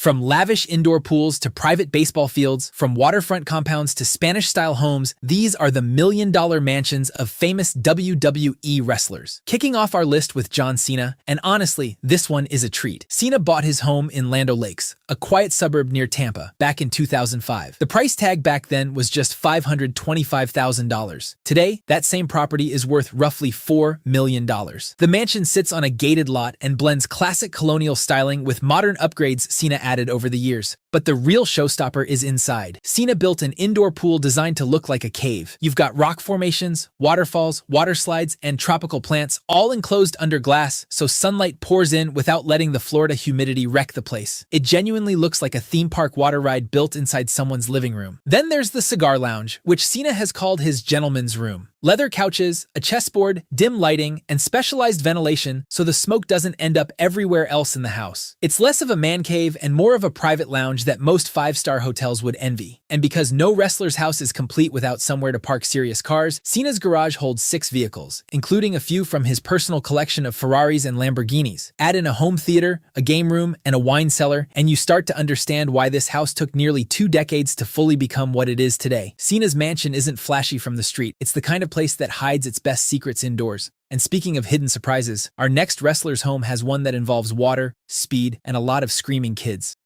From lavish indoor pools to private baseball fields, from waterfront compounds to Spanish-style homes, these are the million-dollar mansions of famous WWE wrestlers. Kicking off our list with John Cena, and honestly, this one is a treat. Cena bought his home in Land O'Lakes, a quiet suburb near Tampa, back in 2005. The price tag back then was just $525,000. Today, that same property is worth roughly $4 million. The mansion sits on a gated lot and blends classic colonial styling with modern upgrades Cena added over the years. But the real showstopper is inside. Cena built an indoor pool designed to look like a cave. You've got rock formations, waterfalls, water slides, and tropical plants, all enclosed under glass so sunlight pours in without letting the Florida humidity wreck the place. It genuinely looks like a theme park water ride built inside someone's living room. Then there's the cigar lounge, which Cena has called his gentleman's room. Leather couches, a chessboard, dim lighting, and specialized ventilation so the smoke doesn't end up everywhere else in the house. It's less of a man cave and more of a private lounge that most five-star hotels would envy. And because no wrestler's house is complete without somewhere to park serious cars, Cena's garage holds 6 vehicles, including a few from his personal collection of Ferraris and Lamborghinis. Add in a home theater, a game room, and a wine cellar, and you start to understand why this house took nearly 2 decades to fully become what it is today. Cena's mansion isn't flashy from the street. It's the kind of place that hides its best secrets indoors. And speaking of hidden surprises, our next wrestler's home has one that involves water, speed, and a lot of screaming kids.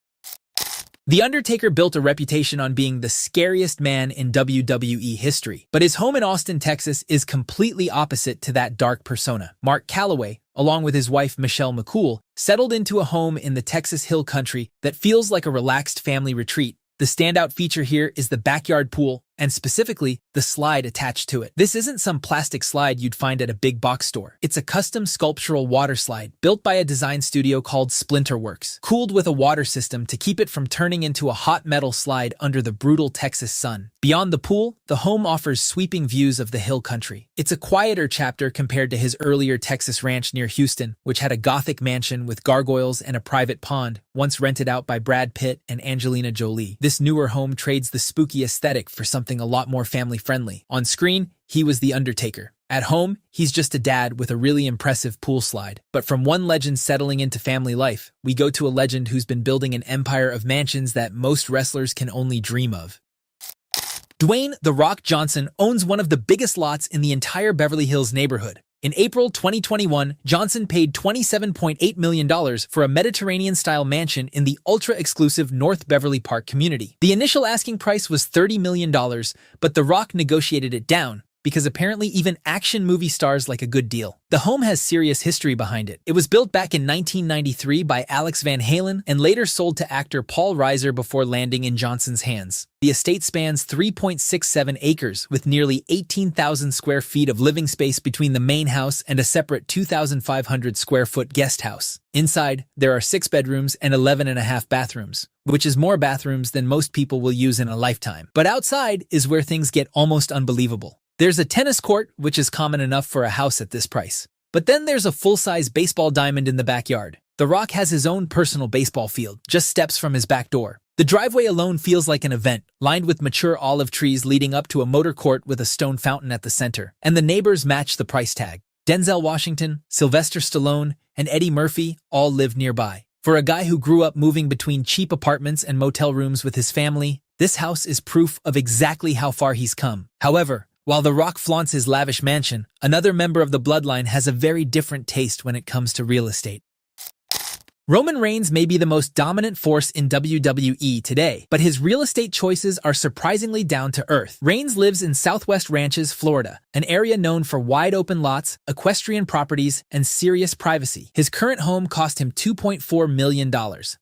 The Undertaker built a reputation on being the scariest man in WWE history, but his home in Austin, Texas is completely opposite to that dark persona. Mark Calloway, along with his wife Michelle McCool, settled into a home in the Texas Hill Country that feels like a relaxed family retreat. The standout feature here is the backyard pool, and specifically, the slide attached to it. This isn't some plastic slide you'd find at a big box store. It's a custom sculptural water slide built by a design studio called Splinterworks, cooled with a water system to keep it from turning into a hot metal slide under the brutal Texas sun. Beyond the pool, the home offers sweeping views of the hill country. It's a quieter chapter compared to his earlier Texas ranch near Houston, which had a gothic mansion with gargoyles and a private pond, once rented out by Brad Pitt and Angelina Jolie. This newer home trades the spooky aesthetic for something a lot more family-friendly. On screen, he was the Undertaker. At home, he's just a dad with a really impressive pool slide. But from one legend settling into family life, we go to a legend who's been building an empire of mansions that most wrestlers can only dream of. Dwayne "The Rock" Johnson owns one of the biggest lots in the entire Beverly Hills neighborhood. In April 2021, Johnson paid $27.8 million for a Mediterranean-style mansion in the ultra-exclusive North Beverly Park community. The initial asking price was $30 million, but The Rock negotiated it down, because apparently even action movie stars like a good deal. The home has serious history behind it. It was built back in 1993 by Alex Van Halen and later sold to actor Paul Reiser before landing in Johnson's hands. The estate spans 3.67 acres with nearly 18,000 square feet of living space between the main house and a separate 2,500 square foot guest house. Inside, there are 6 bedrooms and 11.5 bathrooms, which is more bathrooms than most people will use in a lifetime. But outside is where things get almost unbelievable. There's a tennis court, which is common enough for a house at this price. But then there's a full-size baseball diamond in the backyard. The Rock has his own personal baseball field, just steps from his back door. The driveway alone feels like an event, lined with mature olive trees leading up to a motor court with a stone fountain at the center. And the neighbors match the price tag. Denzel Washington, Sylvester Stallone, and Eddie Murphy all live nearby. For a guy who grew up moving between cheap apartments and motel rooms with his family, this house is proof of exactly how far he's come. However, while The Rock flaunts his lavish mansion, another member of the bloodline has a very different taste when it comes to real estate. Roman Reigns may be the most dominant force in WWE today, but his real estate choices are surprisingly down to earth. Reigns lives in Southwest Ranches, Florida, an area known for wide-open lots, equestrian properties, and serious privacy. His current home cost him $2.4 million,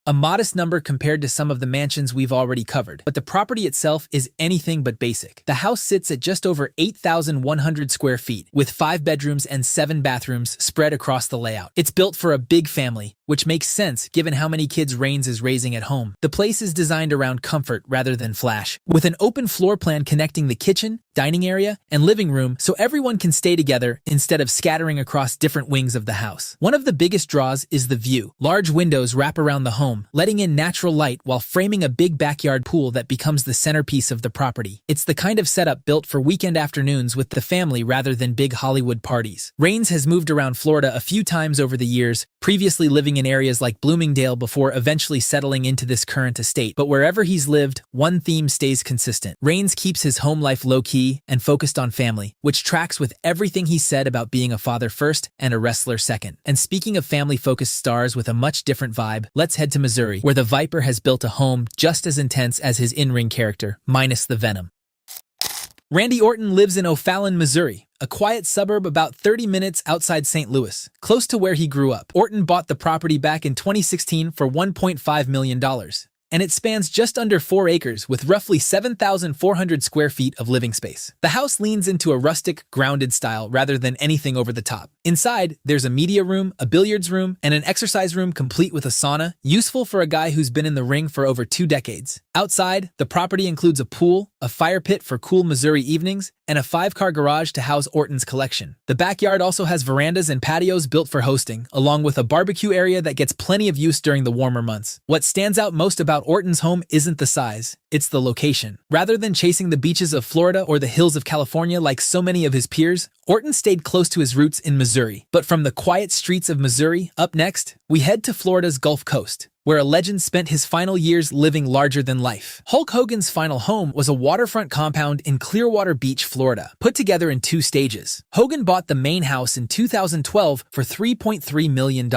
a modest number compared to some of the mansions we've already covered. But the property itself is anything but basic. The house sits at just over 8,100 square feet, with 5 bedrooms and 7 bathrooms spread across the layout. It's built for a big family, which makes sense given how many kids Reigns is raising at home. The place is designed around comfort rather than flash, with an open floor plan connecting the kitchen, dining area, and living room so everyone can stay together instead of scattering across different wings of the house. One of the biggest draws is the view. Large windows wrap around the home, letting in natural light while framing a big backyard pool that becomes the centerpiece of the property. It's the kind of setup built for weekend afternoons with the family rather than big Hollywood parties. Reigns has moved around Florida a few times over the years, previously living in areas like Bloomingdale before eventually settling into this current estate. But wherever he's lived, one theme stays consistent. Reigns keeps his home life low-key and focused on family, which tracks with everything he said about being a father first and a wrestler second. And speaking of family-focused stars with a much different vibe, let's head to Missouri, where the Viper has built a home just as intense as his in-ring character, minus the venom. Randy Orton lives in O'Fallon, Missouri, a quiet suburb about 30 minutes outside St. Louis, close to where he grew up. Orton bought the property back in 2016 for $1.5 million. And it spans just under 4 acres with roughly 7,400 square feet of living space. The house leans into a rustic, grounded style rather than anything over the top. Inside, there's a media room, a billiards room, and an exercise room complete with a sauna, useful for a guy who's been in the ring for over 2 decades. Outside, the property includes a pool, a fire pit for cool Missouri evenings, and a 5-car garage to house Orton's collection. The backyard also has verandas and patios built for hosting, along with a barbecue area that gets plenty of use during the warmer months. What stands out most about Orton's home isn't the size, it's the location. Rather than chasing the beaches of Florida or the hills of California like so many of his peers, Orton stayed close to his roots in Missouri. But from the quiet streets of Missouri, up next, we head to Florida's Gulf Coast, where a legend spent his final years living larger than life. Hulk Hogan's final home was a waterfront compound in Clearwater Beach, Florida, put together in 2 stages. Hogan bought the main house in 2012 for $3.3 million,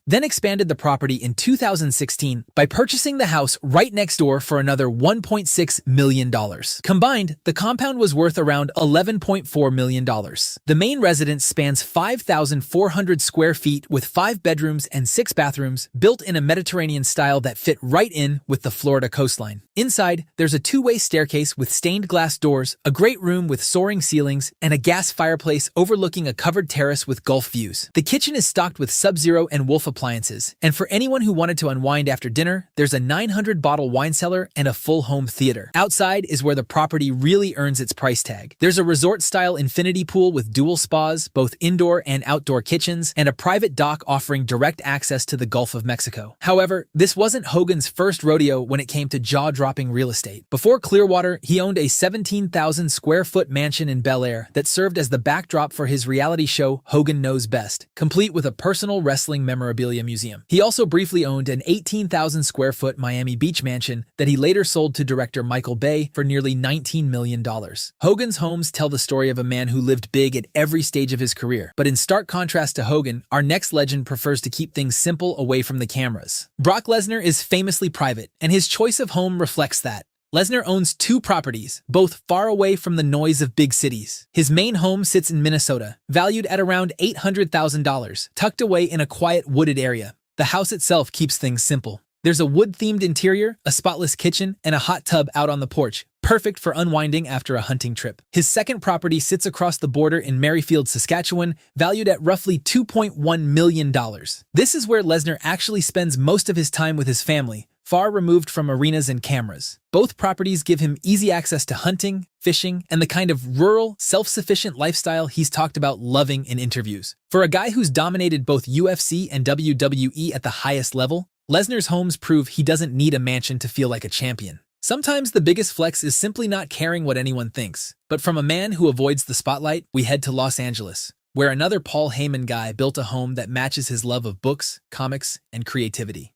then expanded the property in 2016 by purchasing the house right next door for another $1.6 million. Combined, the compound was worth around $11.4 million. The main residence spans 5,400 square feet with 5 bedrooms and 6 bathrooms, built in a Mediterranean style that fit right in with the Florida coastline. Inside, there's a 2-way staircase with stained glass doors, a great room with soaring ceilings, and a gas fireplace overlooking a covered terrace with Gulf views. The kitchen is stocked with Sub-Zero and Wolf appliances, and for anyone who wanted to unwind after dinner, there's a 900-bottle wine cellar and a full home theater. Outside is where the property really earns its price tag. There's a resort-style infinity pool with dual spas, both indoor and outdoor kitchens, and a private dock offering direct access to the Gulf of Mexico. However, this wasn't Hogan's first rodeo when it came to jaw-dropping real estate. Before Clearwater, he owned a 17,000-square-foot mansion in Bel Air that served as the backdrop for his reality show Hogan Knows Best, complete with a personal wrestling memorabilia museum. He also briefly owned an 18,000-square-foot Miami Beach mansion that he later sold to director Michael Bay for nearly $19 million. Hogan's homes tell the story of a man who lived big at every stage of his career. But in stark contrast to Hogan, our next legend prefers to keep things simple away from the cameras. Brock Lesnar is famously private, and his choice of home reflects that. Lesnar owns 2 properties, both far away from the noise of big cities. His main home sits in Minnesota, valued at around $800,000, tucked away in a quiet wooded area. The house itself keeps things simple. There's a wood-themed interior, a spotless kitchen, and a hot tub out on the porch, perfect for unwinding after a hunting trip. His second property sits across the border in Merrifield, Saskatchewan, valued at roughly $2.1 million. This is where Lesnar actually spends most of his time with his family, far removed from arenas and cameras. Both properties give him easy access to hunting, fishing, and the kind of rural, self-sufficient lifestyle he's talked about loving in interviews. For a guy who's dominated both UFC and WWE at the highest level, Lesnar's homes prove he doesn't need a mansion to feel like a champion. Sometimes the biggest flex is simply not caring what anyone thinks. But from a man who avoids the spotlight, we head to Los Angeles, where another Paul Heyman guy built a home that matches his love of books, comics, and creativity.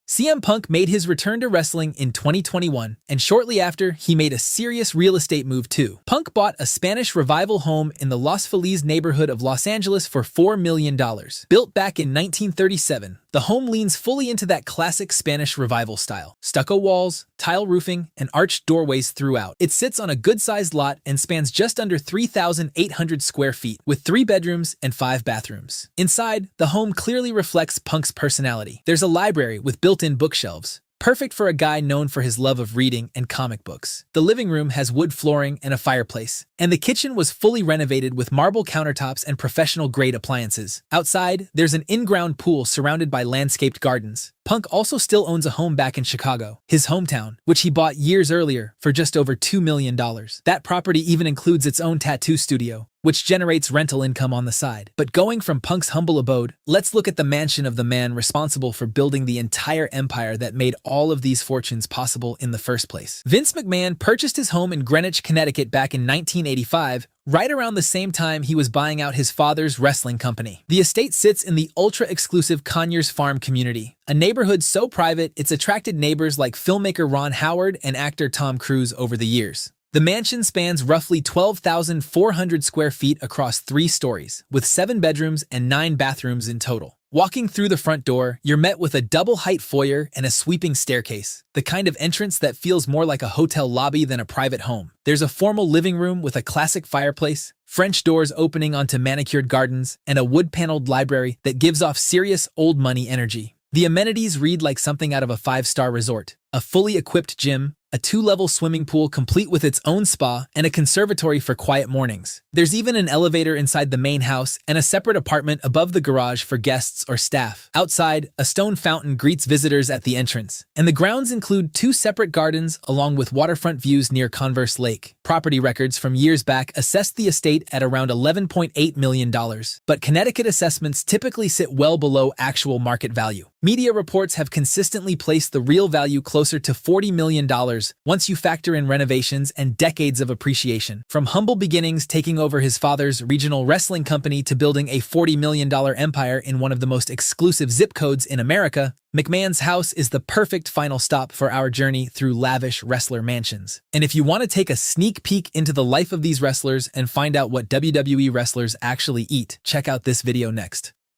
CM Punk made his return to wrestling in 2021, and shortly after, he made a serious real estate move too. Punk bought a Spanish Revival home in the Los Feliz neighborhood of Los Angeles for $4 million. Built back in 1937, the home leans fully into that classic Spanish Revival style. Stucco walls, tile roofing, and arched doorways throughout. It sits on a good-sized lot and spans just under 3,800 square feet, with 3 bedrooms and 5 bathrooms. Inside, the home clearly reflects Punk's personality. There's a library with built-in bookshelves, perfect for a guy known for his love of reading and comic books. The living room has wood flooring and a fireplace, and the kitchen was fully renovated with marble countertops and professional-grade appliances. Outside, there's an in-ground pool surrounded by landscaped gardens. Punk also still owns a home back in Chicago, his hometown, which he bought years earlier for just over $2 million. That property even includes its own tattoo studio, which generates rental income on the side. But going from Punk's humble abode, let's look at the mansion of the man responsible for building the entire empire that made all of these fortunes possible in the first place. Vince McMahon purchased his home in Greenwich, Connecticut back in 1985, right around the same time he was buying out his father's wrestling company. The estate sits in the ultra-exclusive Conyers Farm community, a neighborhood so private it's attracted neighbors like filmmaker Ron Howard and actor Tom Cruise over the years. The mansion spans roughly 12,400 square feet across 3 stories, with 7 bedrooms and 9 bathrooms in total. Walking through the front door, you're met with a double-height foyer and a sweeping staircase, the kind of entrance that feels more like a hotel lobby than a private home. There's a formal living room with a classic fireplace, French doors opening onto manicured gardens, and a wood-paneled library that gives off serious old-money energy. The amenities read like something out of a 5-star resort: a fully equipped gym, a 2-level swimming pool complete with its own spa, and a conservatory for quiet mornings. There's even an elevator inside the main house and a separate apartment above the garage for guests or staff. Outside, a stone fountain greets visitors at the entrance, and the grounds include 2 separate gardens along with waterfront views near Converse Lake. Property records from years back assessed the estate at around $11.8 million, but Connecticut assessments typically sit well below actual market value. Media reports have consistently placed the real value closer to $40 million once you factor in renovations and decades of appreciation. From humble beginnings taking over his father's regional wrestling company to building a $40 million empire in one of the most exclusive zip codes in America, McMahon's house is the perfect final stop for our journey through lavish wrestler mansions. And if you want to take a sneak peek into the life of these wrestlers and find out what WWE wrestlers actually eat, check out this video next.